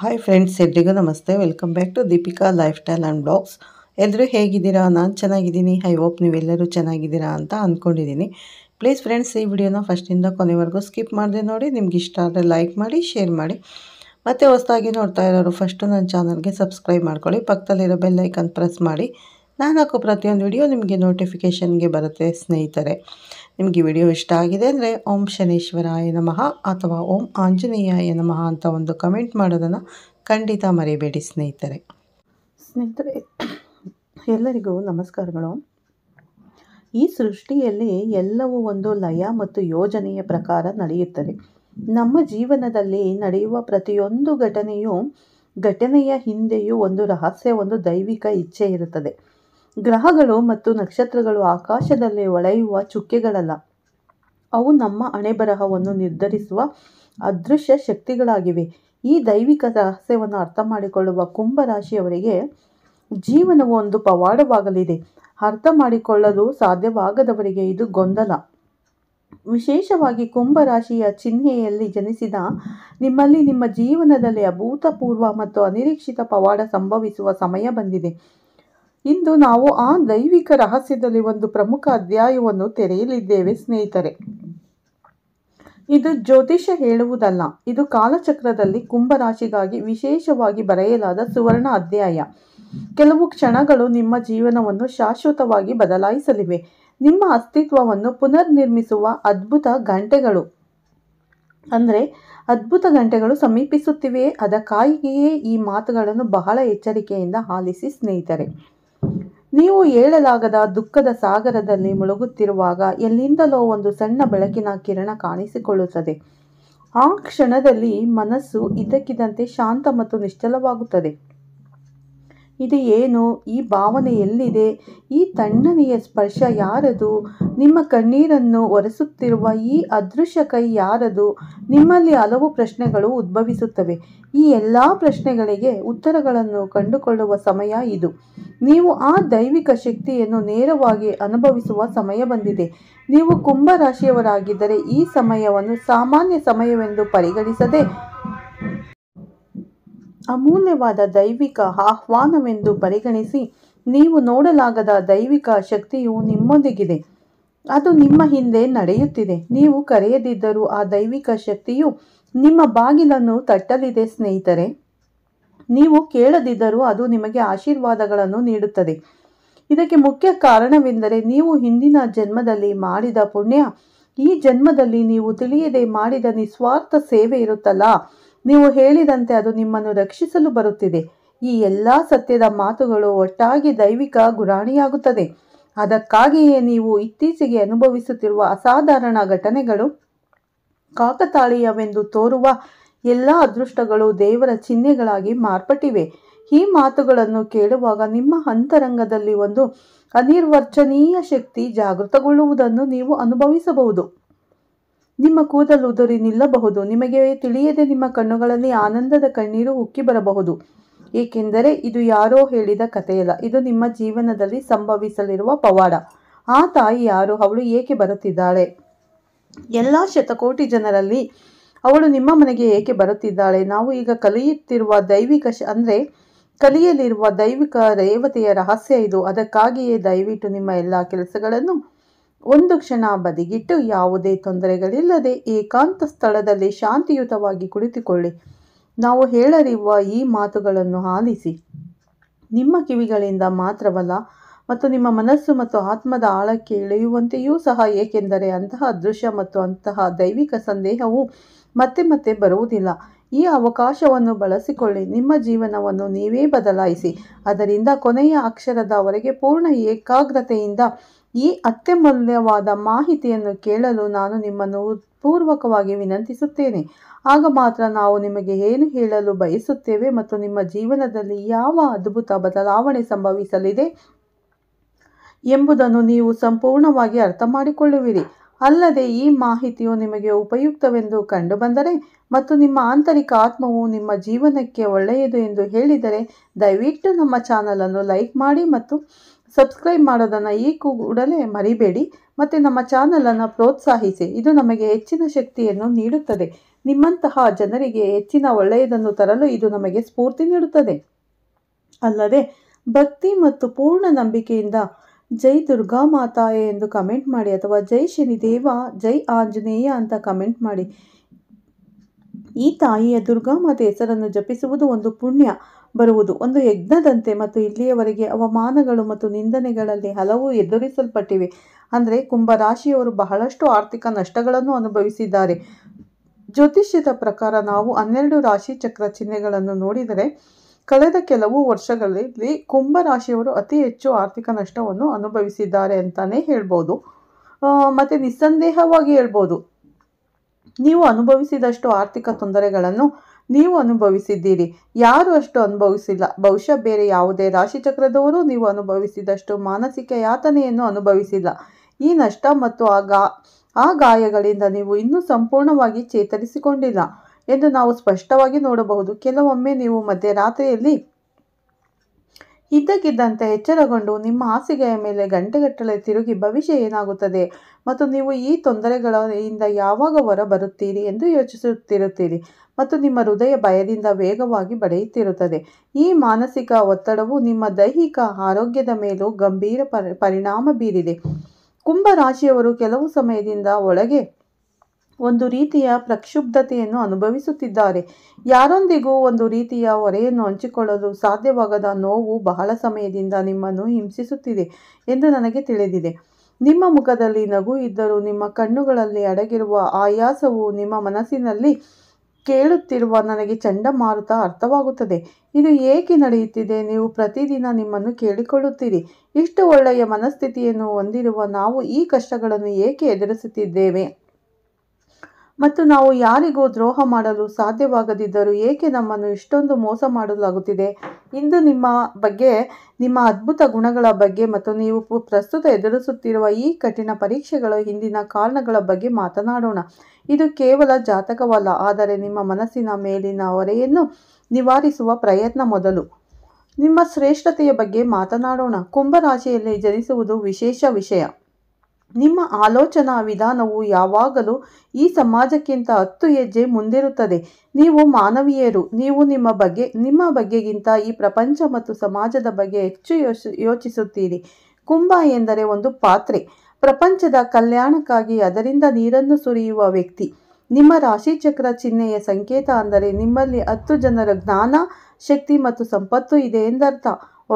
Hi friends, ಎಲ್ರಿಗೂ ನಮಸ್ತೆ. Welcome back to Deepika lifestyle and blogs. ಎಲ್ಲರೂ ಹೇಗಿದ್ದೀರಾ? ನಾನು ಚೆನ್ನಾಗಿದ್ದೀನಿ. ಐ ಹೋಪ್ ನೀವೆಲ್ಲರೂ ಚೆನ್ನಾಗಿದ್ದೀರಾ ಅಂತ ಅಂದ್ಕೊಂಡಿದ್ದೀನಿ. ಪ್ಲೀಸ್ ಫ್ರೆಂಡ್ಸ್, ಈ ವಿಡಿಯೋನ ಫಸ್ಟಿಂದ ಕೊನೆವರೆಗೂ ಸ್ಕಿಪ್ ಮಾಡದೆ ನೋಡಿ. ನಿಮ್ಗೆ ಇಷ್ಟ ಆದರೆ ಲೈಕ್ ಮಾಡಿ, ಶೇರ್ ಮಾಡಿ. ಮತ್ತು ಹೊಸದಾಗಿ ನೋಡ್ತಾ ಇರೋರು ಫಸ್ಟು ನನ್ನ ಚಾನಲ್ಗೆ ಸಬ್ಸ್ಕ್ರೈಬ್ ಮಾಡ್ಕೊಳ್ಳಿ. ಪಕ್ಕದಲ್ಲಿರೋ ಬೆಲ್ ಐಕನ್ ಪ್ರೆಸ್ ಮಾಡಿ. ನಾನು ಹಾಕೋ ಪ್ರತಿಯೊಂದು ವಿಡಿಯೋ ನಿಮಗೆ ನೋಟಿಫಿಕೇಷನ್ಗೆ ಬರುತ್ತೆ ಸ್ನೇಹಿತರೆ. ನಿಮಗೆ ವಿಡಿಯೋ ಇಷ್ಟ ಆಗಿದೆ ಅಂದರೆ ಓಂ ಶನೇಶ್ವರಾಯ ನಮಃ ಅಥವಾ ಓಂ ಆಂಜನೇಯಾಯ ನಮಃ ಅಂತ ಒಂದು ಕಮೆಂಟ್ ಮಾಡೋದನ್ನು ಖಂಡಿತ ಮರಿಬೇಡಿ ಸ್ನೇಹಿತರೆ. ಎಲ್ಲರಿಗೂ ನಮಸ್ಕಾರಗಳು. ಈ ಸೃಷ್ಟಿಯಲ್ಲಿ ಎಲ್ಲವೂ ಒಂದು ಲಯ ಮತ್ತು ಯೋಜನೆಯ ಪ್ರಕಾರ ನಡೆಯುತ್ತದೆ. ನಮ್ಮ ಜೀವನದಲ್ಲಿ ನಡೆಯುವ ಪ್ರತಿಯೊಂದು ಘಟನೆಯ ಹಿಂದೆಯೂ ಒಂದು ರಹಸ್ಯ, ಒಂದು ದೈವಿಕ ಇಚ್ಛೆ ಇರುತ್ತದೆ. ಗ್ರಹಗಳು ಮತ್ತು ನಕ್ಷತ್ರಗಳು ಆಕಾಶದಲ್ಲಿ ಹೊಳೆಯುವ ಚುಕ್ಕೆಗಳಲ್ಲ, ಅವು ನಮ್ಮ ಹಣೆಬರಹವನ್ನು ನಿರ್ಧರಿಸುವ ಅದೃಶ್ಯ ಶಕ್ತಿಗಳಾಗಿವೆ. ಈ ದೈವಿಕ ರಹಸ್ಯವನ್ನು ಅರ್ಥ ಮಾಡಿಕೊಳ್ಳುವ ಕುಂಭರಾಶಿಯವರಿಗೆ ಜೀವನವು ಒಂದು ಪವಾಡವಾಗಲಿದೆ. ಅರ್ಥ ಮಾಡಿಕೊಳ್ಳಲು ಸಾಧ್ಯವಾಗದವರಿಗೆ ಇದು ಗೊಂದಲ. ವಿಶೇಷವಾಗಿ ಕುಂಭರಾಶಿಯ ಚಿಹ್ನೆಯಲ್ಲಿ ಜನಿಸಿದ ನಿಮ್ಮಲ್ಲಿ ನಿಮ್ಮ ಜೀವನದಲ್ಲಿ ಅಭೂತಪೂರ್ವ ಮತ್ತು ಅನಿರೀಕ್ಷಿತ ಪವಾಡ ಸಂಭವಿಸುವ ಸಮಯ ಬಂದಿದೆ. ಇಂದು ನಾವು ಆ ದೈವಿಕ ರಹಸ್ಯದಲ್ಲಿ ಒಂದು ಪ್ರಮುಖ ಅಧ್ಯಾಯವನ್ನು ತೆರೆಯಲಿದ್ದೇವೆ ಸ್ನೇಹಿತರೆ. ಇದು ಜ್ಯೋತಿಷ್ಯ ಹೇಳುವುದಲ್ಲ, ಇದು ಕಾಲಚಕ್ರದಲ್ಲಿ ಕುಂಭರಾಶಿಗಾಗಿ ವಿಶೇಷವಾಗಿ ಬರೆಯಲಾದ ಸುವರ್ಣ ಅಧ್ಯಾಯ. ಕೆಲವು ಕ್ಷಣಗಳು ನಿಮ್ಮ ಜೀವನವನ್ನು ಶಾಶ್ವತವಾಗಿ ಬದಲಾಯಿಸಲಿವೆ. ನಿಮ್ಮ ಅಸ್ತಿತ್ವವನ್ನು ಪುನರ್ನಿರ್ಮಿಸುವ ಅದ್ಭುತ ಗಂಟೆಗಳು ಸಮೀಪಿಸುತ್ತಿವೆ. ಅದಕ್ಕಾಗಿಯೇ ಈ ಮಾತುಗಳನ್ನು ಬಹಳ ಎಚ್ಚರಿಕೆಯಿಂದ ಆಲಿಸಿ ಸ್ನೇಹಿತರೆ. ನೀವು ಏಳಲಾಗದ ದುಃಖದ ಸಾಗರದಲ್ಲಿ ಮುಳುಗುತ್ತಿರುವಾಗ ಎಲ್ಲಿಂದಲೋ ಒಂದು ಸಣ್ಣ ಬೆಳಕಿನ ಕಿರಣ ಕಾಣಿಸಿಕೊಳ್ಳುತ್ತದೆ. ಆ ಕ್ಷಣದಲ್ಲಿ ಮನಸ್ಸು ಇದ್ದಕ್ಕಿದ್ದಂತೆ ಶಾಂತ ಮತ್ತು ನಿಶ್ಚಲವಾಗುತ್ತದೆ. ಇದು ಏನು? ಈ ಭಾವನೆ ಎಲ್ಲಿದೆ? ಈ ತಣ್ಣನೆಯ ಸ್ಪರ್ಶ ಯಾರದು? ನಿಮ್ಮ ಕಣ್ಣೀರನ್ನು ಒರೆಸುತ್ತಿರುವ ಈ ಅದೃಶ್ಯ ಕೈ ಯಾರದು? ನಿಮ್ಮಲ್ಲಿ ಹಲವು ಪ್ರಶ್ನೆಗಳು ಉದ್ಭವಿಸುತ್ತವೆ. ಈ ಎಲ್ಲ ಪ್ರಶ್ನೆಗಳಿಗೆ ಉತ್ತರಗಳನ್ನು ಕಂಡುಕೊಳ್ಳುವ ಸಮಯ ಇದು. ನೀವು ಆ ದೈವಿಕ ಶಕ್ತಿಯನ್ನು ನೇರವಾಗಿ ಅನುಭವಿಸುವ ಸಮಯ ಬಂದಿದೆ. ನೀವು ಕುಂಭರಾಶಿಯವರಾಗಿದ್ದರೆ ಈ ಸಮಯವನ್ನು ಸಾಮಾನ್ಯ ಸಮಯವೆಂದು ಪರಿಗಣಿಸದೆ ಅಮೂಲ್ಯವಾದ ದೈವಿಕ ಆಹ್ವಾನವೆಂದು ಪರಿಗಣಿಸಿ. ನೀವು ನೋಡಲಾಗದ ದೈವಿಕ ಶಕ್ತಿಯು ನಿಮ್ಮೊಂದಿಗಿದೆ. ಅದು ನಿಮ್ಮ ಹಿಂದೆ ನಡೆಯುತ್ತಿದೆ. ನೀವು ಕರೆಯದಿದ್ದರೂ ಆ ದೈವಿಕ ಶಕ್ತಿಯು ನಿಮ್ಮ ಬಾಗಿಲನ್ನು ತಟ್ಟಲಿದೆ ಸ್ನೇಹಿತರೆ. ನೀವು ಕೇಳದಿದ್ದರೂ ಅದು ನಿಮಗೆ ಆಶೀರ್ವಾದಗಳನ್ನು ನೀಡುತ್ತದೆ. ಇದಕ್ಕೆ ಮುಖ್ಯ ಕಾರಣವೆಂದರೆ ನೀವು ಹಿಂದಿನ ಜನ್ಮದಲ್ಲಿ ಮಾಡಿದ ಪುಣ್ಯ. ಈ ಜನ್ಮದಲ್ಲಿ ನೀವು ತಿಳಿಯದೆ ಮಾಡಿದ ನಿಸ್ವಾರ್ಥ ಸೇವೆ ಇರುತ್ತಲ್ಲ, ನೀವು ಹೇಳಿದಂತೆ ಅದು ನಿಮ್ಮನ್ನು ರಕ್ಷಿಸಲು ಬರುತ್ತಿದೆ. ಈ ಎಲ್ಲ ಸತ್ಯದ ಮಾತುಗಳು ಒಟ್ಟಾಗಿ ದೈವಿಕ ಗುರಾಣಿಯಾಗುತ್ತದೆ. ಅದಕ್ಕಾಗಿಯೇ ನೀವು ಇತ್ತೀಚೆಗೆ ಅನುಭವಿಸುತ್ತಿರುವ ಅಸಾಧಾರಣ ಘಟನೆಗಳು ಕಾಕತಾಳೀಯವೆಂದು ತೋರುವ ಎಲ್ಲ ಅದೃಷ್ಟಗಳು ದೇವರ ಚಿಹ್ನೆಗಳಾಗಿ ಮಾರ್ಪಟ್ಟಿವೆ. ಈ ಮಾತುಗಳನ್ನು ಕೇಳುವಾಗ ನಿಮ್ಮ ಅಂತರಂಗದಲ್ಲಿ ಒಂದು ಅನಿರ್ವಚನೀಯ ಶಕ್ತಿ ಜಾಗೃತಗೊಳ್ಳುವುದನ್ನು ನೀವು ಅನುಭವಿಸಬಹುದು. ನಿಮ್ಮ ಕೂದಲು ಉದುರಿ ನಿಲ್ಲಬಹುದು. ನಿಮಗೆ ತಿಳಿಯದೆ ನಿಮ್ಮ ಕಣ್ಣುಗಳಲ್ಲಿ ಆನಂದದ ಕಣ್ಣೀರು ಉಕ್ಕಿ ಬರಬಹುದು. ಏಕೆಂದರೆ ಇದು ಯಾರೋ ಹೇಳಿದ ಕಥೆಯಲ್ಲ, ಇದು ನಿಮ್ಮ ಜೀವನದಲ್ಲಿ ಸಂಭವಿಸಲಿರುವ ಪವಾಡ. ಆ ತಾಯಿ ಯಾರು? ಅವಳು ಏಕೆ ಬರುತ್ತಿದ್ದಾಳೆ? ಎಲ್ಲ ಶತಕೋಟಿ ಜನರಲ್ಲಿ ಅವಳು ನಿಮ್ಮ ಮನೆಗೆ ಏಕೆ ಬರುತ್ತಿದ್ದಾಳೆ? ನಾವು ಈಗ ಕಲಿಯಲಿರುವ ದೈವಿಕ ದೇವತೆಯ ರಹಸ್ಯ ಇದು. ಅದಕ್ಕಾಗಿಯೇ ದಯವಿಟ್ಟು ನಿಮ್ಮ ಎಲ್ಲ ಕೆಲಸಗಳನ್ನು ಒಂದು ಕ್ಷಣ ಬದಿಗಿಟ್ಟು ಯಾವುದೇ ತೊಂದರೆಗಳಿಲ್ಲದೆ ಏಕಾಂತ ಸ್ಥಳದಲ್ಲಿ ಶಾಂತಿಯುತವಾಗಿ ಕುಳಿತುಕೊಳ್ಳಿ. ನಾವು ಹೇಳಲಿರುವ ಈ ಮಾತುಗಳನ್ನು ಆಲಿಸಿ. ನಿಮ್ಮ ಕಿವಿಗಳಿಂದ ಮಾತ್ರವಲ್ಲ, ಮತ್ತು ನಿಮ್ಮ ಮನಸ್ಸು ಮತ್ತು ಆತ್ಮದ ಆಳಕ್ಕೆ ಇಳಿಯುವಂತೆಯೂ ಸಹ. ಏಕೆಂದರೆ ಅಂತಹ ಅದೃಶ್ಯ ಮತ್ತು ಅಂತಹ ದೈವಿಕ ಸಂದೇಹವು ಮತ್ತೆ ಮತ್ತೆ ಬರುವುದಿಲ್ಲ. ಈ ಅವಕಾಶವನ್ನು ಬಳಸಿಕೊಳ್ಳಿ. ನಿಮ್ಮ ಜೀವನವನ್ನು ನೀವೇ ಬದಲಾಯಿಸಿ. ಅದರಿಂದ ಕೊನೆಯ ಅಕ್ಷರದವರೆಗೆ ಪೂರ್ಣ ಏಕಾಗ್ರತೆಯಿಂದ ಈ ಅತ್ಯಮೂಲ್ಯವಾದ ಮಾಹಿತಿಯನ್ನು ಕೇಳಲು ನಾನು ನಿಮ್ಮನ್ನು ಪೂರ್ವಕವಾಗಿ ವಿನಂತಿಸುತ್ತೇನೆ. ಆಗ ಮಾತ್ರ ನಾವು ನಿಮಗೆ ಏನು ಹೇಳಲು ಬಯಸುತ್ತೇವೆ ಮತ್ತು ನಿಮ್ಮ ಜೀವನದಲ್ಲಿ ಯಾವ ಅದ್ಭುತ ಬದಲಾವಣೆ ಸಂಭವಿಸಲಿದೆ ಎಂಬುದನ್ನು ನೀವು ಸಂಪೂರ್ಣವಾಗಿ ಅರ್ಥ ಮಾಡಿಕೊಳ್ಳುವಿರಿ. ಅಲ್ಲದೆ ಈ ಮಾಹಿತಿಯು ನಿಮಗೆ ಉಪಯುಕ್ತವೆಂದು ಕಂಡುಬಂದರೆ ಮತ್ತು ನಿಮ್ಮ ಆಂತರಿಕ ಆತ್ಮವು ನಿಮ್ಮ ಜೀವನಕ್ಕೆ ಒಳ್ಳೆಯದು ಎಂದು ಹೇಳಿದರೆ ದಯವಿಟ್ಟು ನಮ್ಮ ಚಾನಲನ್ನು ಲೈಕ್ ಮಾಡಿ ಮತ್ತು ಸಬ್ಸ್ಕ್ರೈಬ್ ಮಾಡೋದನ್ನು ಈ ಕೂಡಲೇ ಮರಿಬೇಡಿ. ಮತ್ತು ನಮ್ಮ ಚಾನಲನ್ನು ಪ್ರೋತ್ಸಾಹಿಸಿ. ಇದು ನಮಗೆ ಹೆಚ್ಚಿನ ಶಕ್ತಿಯನ್ನು ನೀಡುತ್ತದೆ. ನಿಮ್ಮಂತಹ ಜನರಿಗೆ ಹೆಚ್ಚಿನ ಒಳ್ಳೆಯದನ್ನು ತರಲು ಇದು ನಮಗೆ ಸ್ಫೂರ್ತಿ ನೀಡುತ್ತದೆ. ಅಲ್ಲದೆ ಭಕ್ತಿ ಮತ್ತು ಪೂರ್ಣ ನಂಬಿಕೆಯಿಂದ ಜೈ ದುರ್ಗಾ ಮಾತಾಯೆ ಎಂದು ಕಮೆಂಟ್ ಮಾಡಿ, ಅಥವಾ ಜೈ ಶನಿದೇವ, ಜೈ ಆಂಜನೇಯ ಅಂತ ಕಮೆಂಟ್ ಮಾಡಿ. ಈ ತಾಯಿಯ ದುರ್ಗಾಮಾತೆ ಹೆಸರನ್ನು ಜಪಿಸುವುದು ಒಂದು ಪುಣ್ಯ ಬರುವುದು ಒಂದು ಯಜ್ಞದಂತೆ. ಮತ್ತು ಇಲ್ಲಿಯವರೆಗೆ ಅವಮಾನಗಳು ಮತ್ತು ನಿಂದನೆಗಳಲ್ಲಿ ಹಲವು ಎದುರಿಸಲ್ಪಟ್ಟಿವೆ. ಅಂದರೆ ಕುಂಭರಾಶಿಯವರು ಬಹಳಷ್ಟು ಆರ್ಥಿಕ ನಷ್ಟಗಳನ್ನು ಅನುಭವಿಸಿದ್ದಾರೆ. ಜ್ಯೋತಿಷ್ಯದ ಪ್ರಕಾರ ನಾವು 12 ರಾಶಿ ಚಕ್ರ ಚಿಹ್ನೆಗಳನ್ನು ನೋಡಿದರೆ ಕಳೆದ ಕೆಲವು ವರ್ಷಗಳಲ್ಲಿ ಕುಂಭರಾಶಿಯವರು ಅತಿ ಹೆಚ್ಚು ಆರ್ಥಿಕ ನಷ್ಟವನ್ನು ಅನುಭವಿಸಿದ್ದಾರೆ ಅಂತಾನೆ ಹೇಳ್ಬೋದು. ಮತ್ತು ನಿಸ್ಸಂದೇಹವಾಗಿ ಹೇಳ್ಬೋದು, ನೀವು ಅನುಭವಿಸಿದಷ್ಟು ಆರ್ಥಿಕ ತೊಂದರೆಗಳನ್ನು ನೀವು ಅನುಭವಿಸಿದ್ದೀರಿ. ಯಾರು ಅಷ್ಟು ಅನುಭವಿಸಿಲ್ಲ. ಬಹುಶಃ ಬೇರೆ ಯಾವುದೇ ರಾಶಿಚಕ್ರದವರು ನೀವು ಅನುಭವಿಸಿದಷ್ಟು ಮಾನಸಿಕ ಯಾತನೆಯನ್ನು ಅನುಭವಿಸಿಲ್ಲ. ಈ ನಷ್ಟ ಮತ್ತು ಆ ಗಾಯಗಳಿಂದ ನೀವು ಇನ್ನೂ ಸಂಪೂರ್ಣವಾಗಿ ಚೇತರಿಸಿಕೊಂಡಿಲ್ಲ ಎಂದು ನಾವು ಸ್ಪಷ್ಟವಾಗಿ ನೋಡಬಹುದು. ಕೆಲವೊಮ್ಮೆ ನೀವು ಮಧ್ಯರಾತ್ರಿಯಲ್ಲಿ ಇದ್ದಕ್ಕಿದ್ದಂತೆ ಎಚ್ಚರಗೊಂಡು ನಿಮ್ಮ ಹಾಸಿಗೆಯ ಮೇಲೆ ಗಂಟೆಗಟ್ಟಲೆ ತಿರುಗಿ ಭವಿಷ್ಯ ಏನಾಗುತ್ತದೆ ಮತ್ತು ನೀವು ಈ ತೊಂದರೆಗಳಿಂದ ಯಾವಾಗ ಹೊರ ಬರುತ್ತೀರಿ ಎಂದು ಯೋಚಿಸುತ್ತಿರುತ್ತೀರಿ ಮತ್ತು ನಿಮ್ಮ ಹೃದಯ ಭಯದಿಂದ ವೇಗವಾಗಿ ಬಡಿಯುತ್ತಿರುತ್ತದೆ. ಈ ಮಾನಸಿಕ ಒತ್ತಡವು ನಿಮ್ಮ ದೈಹಿಕ ಆರೋಗ್ಯದ ಮೇಲೂ ಗಂಭೀರ ಪರಿಣಾಮ ಬೀರಿದೆ. ಕುಂಭರಾಶಿಯವರು ಕೆಲವು ಸಮಯದಿಂದ ಒಳಗೆ ಒಂದು ರೀತಿಯ ಪ್ರಕ್ಷುಬ್ಧತೆಯನ್ನು ಅನುಭವಿಸುತ್ತಿದ್ದಾರೆ. ಯಾರೊಂದಿಗೂ ಒಂದು ರೀತಿಯ ಹೊರೆಯನ್ನು ಹಂಚಿಕೊಳ್ಳಲು ಸಾಧ್ಯವಾಗದ ನೋವು ಬಹಳ ಸಮಯದಿಂದ ನಿಮ್ಮನ್ನು ಹಿಂಸಿಸುತ್ತಿದೆ ಎಂದು ನನಗೆ ತಿಳಿದಿದೆ. ನಿಮ್ಮ ಮುಖದಲ್ಲಿ ನಗು ಇದ್ದರೂ ನಿಮ್ಮ ಕಣ್ಣುಗಳಲ್ಲಿ ಅಡಗಿರುವ ಆಯಾಸವು ನಿಮ್ಮ ಮನಸ್ಸಿನಲ್ಲಿ ಕೇಳುತ್ತಿರುವ ನನಗೆ ಚಂಡಮಾರುತ ಅರ್ಥವಾಗುತ್ತದೆ. ಇದು ಏಕೆ ನಡೆಯುತ್ತಿದೆ? ನೀವು ಪ್ರತಿದಿನ ನಿಮ್ಮನ್ನು ಕೇಳಿಕೊಳ್ಳುತ್ತೀರಿ, ಇಷ್ಟು ಒಳ್ಳೆಯ ಮನಸ್ಥಿತಿಯನ್ನು ಹೊಂದಿರುವ ನಾವು ಈ ಕಷ್ಟಗಳನ್ನು ಏಕೆ ಎದುರಿಸುತ್ತಿದ್ದೇವೆ ಮತ್ತು ನಾವು ಯಾರಿಗೂ ದ್ರೋಹ ಮಾಡಲು ಸಾಧ್ಯವಾಗದಿದ್ದರೂ ಏಕೆ ನಮ್ಮನ್ನು ಇಷ್ಟೊಂದು ಮೋಸ ಮಾಡಲಾಗುತ್ತಿದೆ? ಇಂದು ನಿಮ್ಮ ಬಗ್ಗೆ, ನಿಮ್ಮ ಅದ್ಭುತ ಗುಣಗಳ ಬಗ್ಗೆ ಮತ್ತು ನೀವು ಪ್ರಸ್ತುತ ಎದುರಿಸುತ್ತಿರುವ ಈ ಕಠಿಣ ಪರೀಕ್ಷೆಗಳ ಹಿಂದಿನ ಕಾರಣಗಳ ಬಗ್ಗೆ ಮಾತನಾಡೋಣ. ಇದು ಕೇವಲ ಜಾತಕವಲ್ಲ, ಆದರೆ ನಿಮ್ಮ ಮನಸ್ಸಿನ ಮೇಲಿನ ಹೊರೆಯನ್ನು ನಿವಾರಿಸುವ ಪ್ರಯತ್ನ. ಮೊದಲು ನಿಮ್ಮ ಶ್ರೇಷ್ಠತೆಯ ಬಗ್ಗೆ ಮಾತನಾಡೋಣ. ಕುಂಭರಾಶಿಯಲ್ಲಿ ಜನಿಸುವುದು ವಿಶೇಷ ವಿಷಯ. ನಿಮ್ಮ ಆಲೋಚನಾ ವಿಧಾನವು ಯಾವಾಗಲೂ ಈ ಸಮಾಜಕ್ಕಿಂತ 10 ಹೆಜ್ಜೆ ಮುಂದಿರುತ್ತದೆ. ನೀವು ಮಾನವೀಯರು. ನೀವು ನಿಮ್ಮ ಬಗ್ಗೆಗಿಂತ ಈ ಪ್ರಪಂಚ ಮತ್ತು ಸಮಾಜದ ಬಗ್ಗೆ ಹೆಚ್ಚು ಯೋಚಿಸುತ್ತೀರಿ. ಕುಂಭ ಎಂದರೆ ಒಂದು ಪಾತ್ರೆ. ಪ್ರಪಂಚದ ಕಲ್ಯಾಣಕ್ಕಾಗಿ ಅದರಿಂದ ನೀರನ್ನು ಸುರಿಯುವ ವ್ಯಕ್ತಿ. ನಿಮ್ಮ ರಾಶಿಚಕ್ರ ಚಿಹ್ನೆಯ ಸಂಕೇತ ಅಂದರೆ ನಿಮ್ಮಲ್ಲಿ 10 ಜನರ ಜ್ಞಾನ, ಶಕ್ತಿ ಮತ್ತು ಸಂಪತ್ತು ಇದೆ ಎಂದರ್ಥ.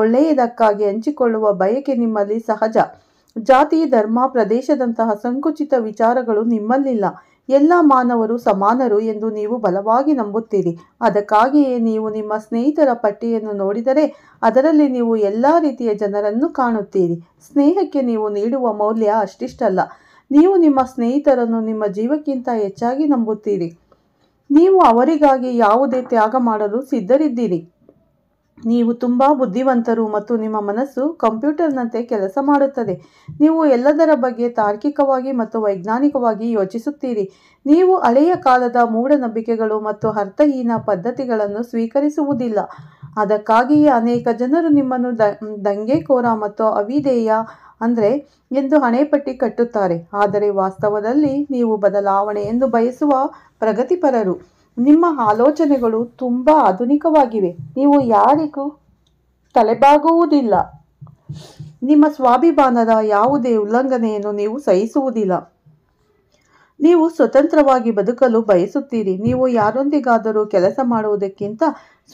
ಒಳ್ಳೆಯದಕ್ಕಾಗಿ ಹಂಚಿಕೊಳ್ಳುವ ಬಯಕೆ ನಿಮ್ಮಲ್ಲಿ ಸಹಜ. ಜಾತಿ, ಧರ್ಮ, ಪ್ರದೇಶದಂತಹ ಸಂಕುಚಿತ ವಿಚಾರಗಳು ನಿಮ್ಮಲ್ಲಿಲ್ಲ. ಎಲ್ಲ ಮಾನವರು ಸಮಾನರು ಎಂದು ನೀವು ಬಲವಾಗಿ ನಂಬುತ್ತೀರಿ. ಅದಕ್ಕಾಗಿಯೇ ನೀವು ನಿಮ್ಮ ಸ್ನೇಹಿತರ ಪಟ್ಟಿಯನ್ನು ನೋಡಿದರೆ ಅದರಲ್ಲಿ ನೀವು ಎಲ್ಲ ರೀತಿಯ ಜನರನ್ನು ಕಾಣುತ್ತೀರಿ. ಸ್ನೇಹಕ್ಕೆ ನೀವು ನೀಡುವ ಮೌಲ್ಯ ಅಷ್ಟಿಷ್ಟಲ್ಲ. ನೀವು ನಿಮ್ಮ ಸ್ನೇಹಿತರನ್ನು ನಿಮ್ಮ ಜೀವಕ್ಕಿಂತ ಹೆಚ್ಚಾಗಿ ನಂಬುತ್ತೀರಿ. ನೀವು ಅವರಿಗಾಗಿ ಯಾವುದೇ ತ್ಯಾಗ ಮಾಡಲು ಸಿದ್ಧರಿದ್ದೀರಿ. ನೀವು ತುಂಬ ಬುದ್ಧಿವಂತರು ಮತ್ತು ನಿಮ್ಮ ಮನಸ್ಸು ಕಂಪ್ಯೂಟರ್ನಂತೆ ಕೆಲಸ ಮಾಡುತ್ತದೆ. ನೀವು ಎಲ್ಲದರ ಬಗ್ಗೆ ತಾರ್ಕಿಕವಾಗಿ ಮತ್ತು ವೈಜ್ಞಾನಿಕವಾಗಿ ಯೋಚಿಸುತ್ತೀರಿ. ನೀವು ಹಳೆಯ ಕಾಲದ ಮೂಢನಂಬಿಕೆಗಳು ಮತ್ತು ಅರ್ಥಹೀನ ಪದ್ಧತಿಗಳನ್ನು ಸ್ವೀಕರಿಸುವುದಿಲ್ಲ. ಅದಕ್ಕಾಗಿಯೇ ಅನೇಕ ಜನರು ನಿಮ್ಮನ್ನು ದಂಗೆಕೋರ ಮತ್ತು ಅವಿಧೇಯ ಎಂದು ಹಣೆಪಟ್ಟಿ ಕಟ್ಟುತ್ತಾರೆ. ಆದರೆ ವಾಸ್ತವದಲ್ಲಿ ನೀವು ಬದಲಾವಣೆಯನ್ನು ಬಯಸುವ ಪ್ರಗತಿಪರರು. ನಿಮ್ಮ ಆಲೋಚನೆಗಳು ತುಂಬ ಆಧುನಿಕವಾಗಿವೆ. ನೀವು ಯಾರಿಗೂ ತಲೆಬಾಗುವುದಿಲ್ಲ. ನಿಮ್ಮ ಸ್ವಾಭಿಮಾನದ ಯಾವುದೇ ಉಲ್ಲಂಘನೆಯನ್ನು ನೀವು ಸಹಿಸುವುದಿಲ್ಲ. ನೀವು ಸ್ವತಂತ್ರವಾಗಿ ಬದುಕಲು ಬಯಸುತ್ತೀರಿ. ನೀವು ಯಾರೊಂದಿಗಾದರೂ ಕೆಲಸ ಮಾಡುವುದಕ್ಕಿಂತ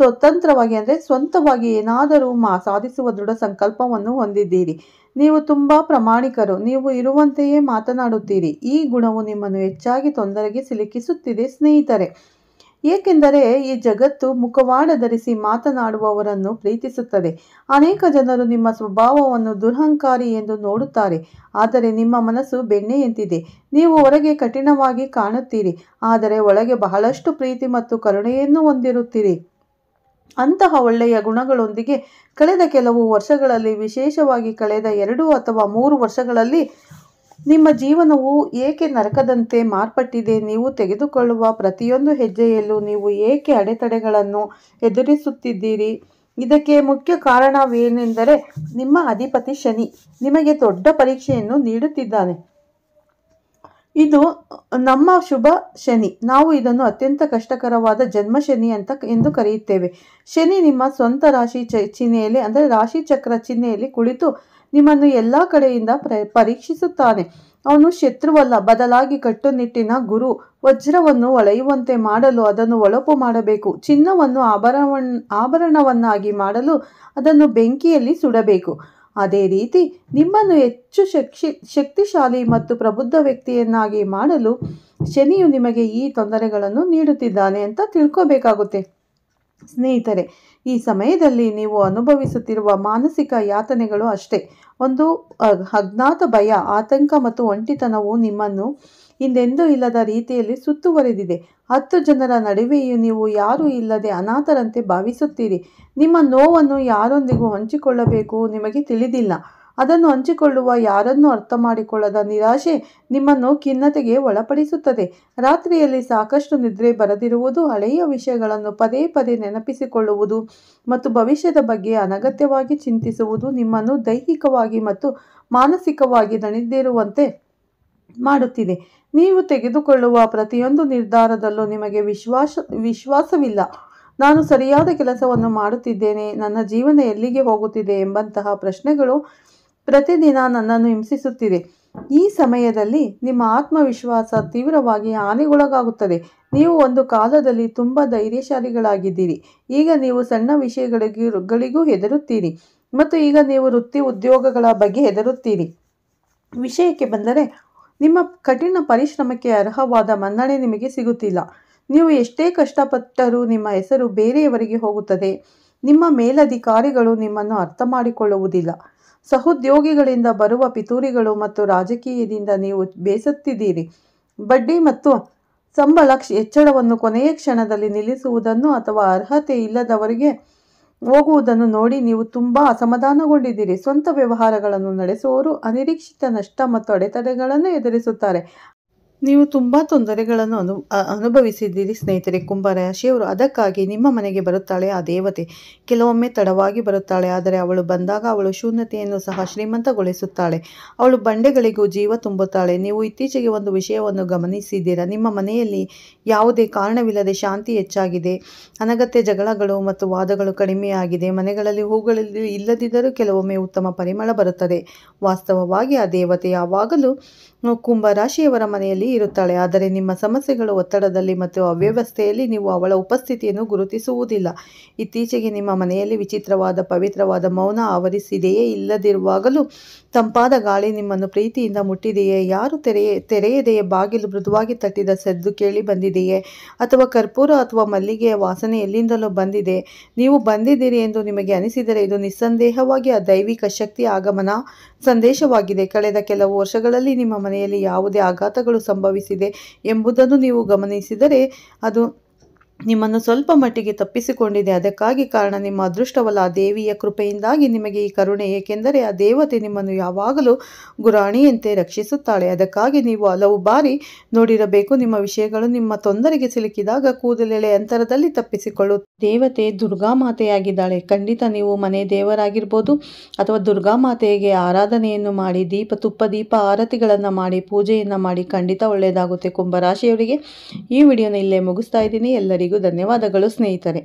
ಸ್ವತಂತ್ರವಾಗಿ ಸ್ವಂತವಾಗಿ ಏನಾದರೂ ಸಾಧಿಸುವ ದೃಢ ಸಂಕಲ್ಪವನ್ನು ಹೊಂದಿದ್ದೀರಿ. ನೀವು ತುಂಬ ಪ್ರಾಮಾಣಿಕರು. ನೀವು ಇರುವಂತೆಯೇ ಮಾತನಾಡುತ್ತೀರಿ. ಈ ಗುಣವು ನಿಮ್ಮನ್ನು ಹೆಚ್ಚಾಗಿ ತೊಂದರೆಗೆ ಸಿಲುಕಿಸುತ್ತಿದೆ ಸ್ನೇಹಿತರೆ. ಏಕೆಂದರೆ ಈ ಜಗತ್ತು ಮುಖವಾಡ ಧರಿಸಿ ಮಾತನಾಡುವವರನ್ನು ಪ್ರೀತಿಸುತ್ತದೆ. ಅನೇಕ ಜನರು ನಿಮ್ಮ ಸ್ವಭಾವವನ್ನು ದುರಹಂಕಾರಿ ಎಂದು ನೋಡುತ್ತಾರೆ, ಆದರೆ ನಿಮ್ಮ ಮನಸ್ಸು ಬೆಣ್ಣೆಯಂತಿದೆ. ನೀವು ಹೊರಗೆ ಕಠಿಣವಾಗಿ ಕಾಣುತ್ತೀರಿ, ಆದರೆ ಒಳಗೆ ಬಹಳಷ್ಟು ಪ್ರೀತಿ ಮತ್ತು ಕರುಣೆಯನ್ನು ಹೊಂದಿರುತ್ತೀರಿ. ಅಂತಹ ಒಳ್ಳೆಯ ಗುಣಗಳೊಂದಿಗೆ ಕಳೆದ ಕೆಲವು ವರ್ಷಗಳಲ್ಲಿ, ವಿಶೇಷವಾಗಿ ಕಳೆದ 2 ಅಥವಾ 3 ವರ್ಷಗಳಲ್ಲಿ ನಿಮ್ಮ ಜೀವನವು ಏಕೆ ನರಕದಂತೆ ಮಾರ್ಪಟ್ಟಿದೆ? ನೀವು ತೆಗೆದುಕೊಳ್ಳುವ ಪ್ರತಿಯೊಂದು ಹೆಜ್ಜೆಯಲ್ಲೂ ನೀವು ಏಕೆ ಅಡೆತಡೆಗಳನ್ನು ಎದುರಿಸುತ್ತಿದ್ದೀರಿ? ಇದಕ್ಕೆ ಮುಖ್ಯ ಕಾರಣವೇನೆಂದರೆ ನಿಮ್ಮ ಅಧಿಪತಿ ಶನಿ ನಿಮಗೆ ದೊಡ್ಡ ಪರೀಕ್ಷೆಯನ್ನು ನೀಡುತ್ತಿದ್ದಾನೆ. ಇದು ನಮ್ಮ ಶುಭ ಶನಿ. ನಾವು ಇದನ್ನು ಅತ್ಯಂತ ಕಷ್ಟಕರವಾದ ಜನ್ಮ ಶನಿ ಎಂದು ಕರೆಯುತ್ತೇವೆ. ಶನಿ ನಿಮ್ಮ ಸ್ವಂತ ರಾಶಿ ಚಿಹ್ನೆಯಲ್ಲಿ ಅಂದರೆ ರಾಶಿ ಚಕ್ರ ಚಿಹ್ನೆಯಲ್ಲಿ ಕುಳಿತು ನಿಮ್ಮನ್ನು ಎಲ್ಲ ಕಡೆಯಿಂದ ಪರೀಕ್ಷಿಸುತ್ತಾನೆ. ಅವನು ಶತ್ರುವಲ್ಲ, ಬದಲಾಗಿ ಕಟ್ಟುನಿಟ್ಟಿನ ಗುರು. ವಜ್ರವನ್ನು ಹೊಳೆಯುವಂತೆ ಮಾಡಲು ಅದನ್ನು ಹೊಳಪು ಮಾಡಬೇಕು. ಚಿನ್ನವನ್ನು ಆಭರಣವನ್ನಾಗಿ ಮಾಡಲು ಅದನ್ನು ಬೆಂಕಿಯಲ್ಲಿ ಸುಡಬೇಕು. ಅದೇ ರೀತಿ ನಿಮ್ಮನ್ನು ಹೆಚ್ಚು ಶಕ್ತಿಶಾಲಿ ಮತ್ತು ಪ್ರಬುದ್ಧ ವ್ಯಕ್ತಿಯನ್ನಾಗಿ ಮಾಡಲು ಶನಿಯು ನಿಮಗೆ ಈ ತೊಂದರೆಗಳನ್ನು ನೀಡುತ್ತಿದ್ದಾನೆ ಅಂತ ತಿಳ್ಕೋಬೇಕಾಗುತ್ತೆ. ಸ್ನೇಹಿತರೆ, ಈ ಸಮಯದಲ್ಲಿ ನೀವು ಅನುಭವಿಸುತ್ತಿರುವ ಮಾನಸಿಕ ಯಾತನೆಗಳು ಅಷ್ಟೇ. ಒಂದು ಅಜ್ಞಾತ ಭಯ, ಆತಂಕ ಮತ್ತು ಒಂಟಿತನವು ನಿಮ್ಮನ್ನು ಹಿಂದೆಂದೂ ಇಲ್ಲದ ರೀತಿಯಲ್ಲಿ ಸುತ್ತುವರೆದಿದೆ. 10 ಜನರ ನಡುವೆಯೂ ನೀವು ಯಾರೂ ಇಲ್ಲದೆ ಅನಾಥರಂತೆ ಭಾವಿಸುತ್ತೀರಿ. ನಿಮ್ಮ ನೋವನ್ನು ಯಾರೊಂದಿಗೂ ಹಂಚಿಕೊಳ್ಳಬೇಕು ನಿಮಗೆ ತಿಳಿದಿಲ್ಲ. ಅದನ್ನು ಹಂಚಿಕೊಳ್ಳುವ ಯಾರನ್ನೂ ಅರ್ಥ ಮಾಡಿಕೊಳ್ಳದ ನಿರಾಶೆ ನಿಮ್ಮನ್ನು ಖಿನ್ನತೆಗೆ ಒಳಪಡಿಸುತ್ತದೆ. ರಾತ್ರಿಯಲ್ಲಿ ಸಾಕಷ್ಟು ನಿದ್ರೆ ಬರದಿರುವುದು, ಹಳೆಯ ವಿಷಯಗಳನ್ನು ಪದೇ ಪದೇ ನೆನಪಿಸಿಕೊಳ್ಳುವುದು ಮತ್ತು ಭವಿಷ್ಯದ ಬಗ್ಗೆ ಅನಗತ್ಯವಾಗಿ ಚಿಂತಿಸುವುದು ನಿಮ್ಮನ್ನು ದೈಹಿಕವಾಗಿ ಮತ್ತು ಮಾನಸಿಕವಾಗಿ ದಣಿದಿರುವಂತೆ ಮಾಡುತ್ತಿದೆ. ನೀವು ತೆಗೆದುಕೊಳ್ಳುವ ಪ್ರತಿಯೊಂದು ನಿರ್ಧಾರದಲ್ಲೂ ನಿಮಗೆ ವಿಶ್ವಾಸವಿಲ್ಲ. ನಾನು ಸರಿಯಾದ ಕೆಲಸವನ್ನು ಮಾಡುತ್ತಿದ್ದೇನೆ, ನನ್ನ ಜೀವನ ಎಲ್ಲಿಗೆ ಹೋಗುತ್ತಿದೆ ಎಂಬಂತಹ ಪ್ರಶ್ನೆಗಳು ಪ್ರತಿದಿನ ನನ್ನನ್ನು ಹಿಂಸಿಸುತ್ತಿದೆ. ಈ ಸಮಯದಲ್ಲಿ ನಿಮ್ಮ ಆತ್ಮವಿಶ್ವಾಸ ತೀವ್ರವಾಗಿ ಹಾನಿಗೊಳಗಾಗುತ್ತದೆ. ನೀವು ಒಂದು ಕಾಲದಲ್ಲಿ ತುಂಬ ಧೈರ್ಯಶಾಲಿಗಳಾಗಿದ್ದೀರಿ. ಈಗ ನೀವು ಸಣ್ಣ ವಿಷಯಗಳಿಗೂ ಹೆದರುತ್ತೀರಿ ಮತ್ತು ಈಗ ನೀವು ವೃತ್ತಿ ಉದ್ಯೋಗಗಳ ಬಗ್ಗೆ ಹೆದರುತ್ತೀರಿ. ವಿಷಯಕ್ಕೆ ಬಂದರೆ ನಿಮ್ಮ ಕಠಿಣ ಪರಿಶ್ರಮಕ್ಕೆ ಅರ್ಹವಾದ ಮನ್ನಣೆ ನಿಮಗೆ ಸಿಗುತ್ತಿಲ್ಲ. ನೀವು ಎಷ್ಟೇ ಕಷ್ಟಪಟ್ಟರೂ ನಿಮ್ಮ ಹೆಸರು ಬೇರೆಯವರಿಗೆ ಹೋಗುತ್ತದೆ. ನಿಮ್ಮ ಮೇಲಧಿಕಾರಿಗಳು ನಿಮ್ಮನ್ನು ಅರ್ಥ ಮಾಡಿಕೊಳ್ಳುವುದಿಲ್ಲ. ಸಹೋದ್ಯೋಗಿಗಳಿಂದ ಬರುವ ಪಿತೂರಿಗಳು ಮತ್ತು ರಾಜಕೀಯದಿಂದ ನೀವು ಬೇಸತ್ತಿದ್ದೀರಿ. ಬಡ್ಡಿ ಮತ್ತು ಸಂಬಳ ಹೆಚ್ಚಳವನ್ನು ಕೊನೆಯ ಕ್ಷಣದಲ್ಲಿ ನಿಲ್ಲಿಸುವುದನ್ನು ಅಥವಾ ಅರ್ಹತೆ ಇಲ್ಲದವರಿಗೆ ಹೋಗುವುದನ್ನು ನೋಡಿ ನೀವು ತುಂಬ ಅಸಮಾಧಾನಗೊಂಡಿದ್ದೀರಿ. ಸ್ವಂತ ವ್ಯವಹಾರಗಳನ್ನು ನಡೆಸುವವರು ಅನಿರೀಕ್ಷಿತ ನಷ್ಟ ಮತ್ತು ಅಡೆತಡೆಗಳನ್ನು ಎದುರಿಸುತ್ತಾರೆ. ನೀವು ತುಂಬ ತೊಂದರೆಗಳನ್ನು ಅನುಭವಿಸಿದ್ದೀರಿ ಸ್ನೇಹಿತರೆ. ಕುಂಭರಾಶಿಯವರು, ಅದಕ್ಕಾಗಿ ನಿಮ್ಮ ಮನೆಗೆ ಬರುತ್ತಾಳೆ ಆ ದೇವತೆ. ಕೆಲವೊಮ್ಮೆ ತಡವಾಗಿ ಬರುತ್ತಾಳೆ, ಆದರೆ ಅವಳು ಬಂದಾಗ ಅವಳು ಶೂನ್ಯತೆಯನ್ನು ಸಹ ಶ್ರೀಮಂತಗೊಳಿಸುತ್ತಾಳೆ. ಅವಳು ಬಂಡೆಗಳಿಗೂ ಜೀವ ತುಂಬುತ್ತಾಳೆ. ನೀವು ಇತ್ತೀಚೆಗೆ ಒಂದು ವಿಷಯವನ್ನು ಗಮನಿಸಿದ್ದೀರಾ? ನಿಮ್ಮ ಮನೆಯಲ್ಲಿ ಯಾವುದೇ ಕಾರಣವಿಲ್ಲದೆ ಶಾಂತಿ ಹೆಚ್ಚಾಗಿದೆ. ಅನಗತ್ಯ ಜಗಳಗಳು ಮತ್ತು ವಾದಗಳು ಕಡಿಮೆಯಾಗಿದೆ. ಮನೆಗಳಲ್ಲಿ ಹೂಗಳಲ್ಲಿ ಇಲ್ಲದಿದ್ದರೂ ಕೆಲವೊಮ್ಮೆ ಉತ್ತಮ ಪರಿಮಳ ಬರುತ್ತದೆ. ವಾಸ್ತವವಾಗಿ ಆ ದೇವತೆ ಯಾವಾಗಲೂ ಕುಂಭರಾಶಿಯವರ ಮನೆಯಲ್ಲಿ ಇರುತ್ತಾಳೆ. ಆದರೆ ನಿಮ್ಮ ಸಮಸ್ಯೆಗಳು, ಒತ್ತಡದಲ್ಲಿ ಮತ್ತು ಅವ್ಯವಸ್ಥೆಯಲ್ಲಿ ನೀವು ಅವಳ ಉಪಸ್ಥಿತಿಯನ್ನು ಗುರುತಿಸುವುದಿಲ್ಲ. ಇತ್ತೀಚೆಗೆ ನಿಮ್ಮ ಮನೆಯಲ್ಲಿ ವಿಚಿತ್ರವಾದ ಪವಿತ್ರವಾದ ಮೌನ ಆವರಿಸಿದೆಯೇ? ಇಲ್ಲದಿರುವಾಗಲೂ ತಂಪಾದ ಗಾಳಿ ನಿಮ್ಮನ್ನು ಪ್ರೀತಿಯಿಂದ ಮುಟ್ಟಿದೆಯೇ? ಯಾರು ತೆರೆಯದೆಯೇ ಬಾಗಿಲು ಮೃದುವಾಗಿ ತಟ್ಟಿದ ಸದ್ದು ಕೇಳಿ ಬಂದಿದೆಯೇ? ಅಥವಾ ಕರ್ಪೂರ ಅಥವಾ ಮಲ್ಲಿಗೆಯ ವಾಸನೆ ಎಲ್ಲಿಂದಲೂ ಬಂದಿದೆ? ನೀವು ಬಂದಿದ್ದೀರಿ ಎಂದು ನಿಮಗೆ ಅನಿಸಿದರೆ ಇದು ನಿಸ್ಸಂದೇಹವಾಗಿ ಆ ದೈವಿಕ ಶಕ್ತಿಯ ಆಗಮನ ಸಂದೇಶವಾಗಿದೆ. ಕಳೆದ ಕೆಲವು ವರ್ಷಗಳಲ್ಲಿ ನಿಮ್ಮ ಮನೆಯಲ್ಲಿ ಯಾವುದೇ ಆಘಾತಗಳು ಸಂಭವಿಸಿದೆ ಎಂಬುದನ್ನು ನೀವು ಗಮನಿಸಿದರೆ ಅದು ನಿಮ್ಮನ್ನು ಸ್ವಲ್ಪ ಮಟ್ಟಿಗೆ ತಪ್ಪಿಸಿಕೊಂಡಿದೆ. ಅದಕ್ಕಾಗಿ ಕಾರಣ ನಿಮ್ಮ ಅದೃಷ್ಟವಲ್ಲ, ಆ ದೇವಿಯ ಕೃಪೆಯಿಂದಾಗಿ ನಿಮಗೆ ಈ ಕರುಣೆ. ಏಕೆಂದರೆ ಆ ದೇವತೆ ನಿಮ್ಮನ್ನು ಯಾವಾಗಲೂ ಗುರಾಣಿಯಂತೆ ರಕ್ಷಿಸುತ್ತಾಳೆ. ಅದಕ್ಕಾಗಿ ನೀವು ಹಲವು ಬಾರಿ ನೋಡಿರಬೇಕು, ನಿಮ್ಮ ವಿಷಯಗಳು ನಿಮ್ಮ ತೊಂದರೆಗೆ ಸಿಲುಕಿದಾಗ ಕೂದಲೆಳೆ ಅಂತರದಲ್ಲಿ ತಪ್ಪಿಸಿಕೊಳ್ಳು ದೇವತೆ ದುರ್ಗಾಮಾತೆಯಾಗಿದ್ದಾಳೆ. ಖಂಡಿತ ನೀವು ಮನೆ ದೇವರಾಗಿರ್ಬೋದು ಅಥವಾ ದುರ್ಗಾಮಾತೆಗೆ ಆರಾಧನೆಯನ್ನು ಮಾಡಿ ತುಪ್ಪ ದೀಪ ಆರತಿಗಳನ್ನು ಮಾಡಿ ಪೂಜೆಯನ್ನು ಮಾಡಿ. ಖಂಡಿತ ಒಳ್ಳೆಯದಾಗುತ್ತೆ. ಕುಂಭರಾಶಿಯವರಿಗೆ ಈ ವಿಡಿಯೋನ ಇಲ್ಲೇ ಮುಗಿಸ್ತಾ ಇದ್ದೀನಿ. ಎಲ್ಲರಿಗೂ ಧನ್ಯವಾದಗಳು ಸ್ನೇಹಿತರೆ.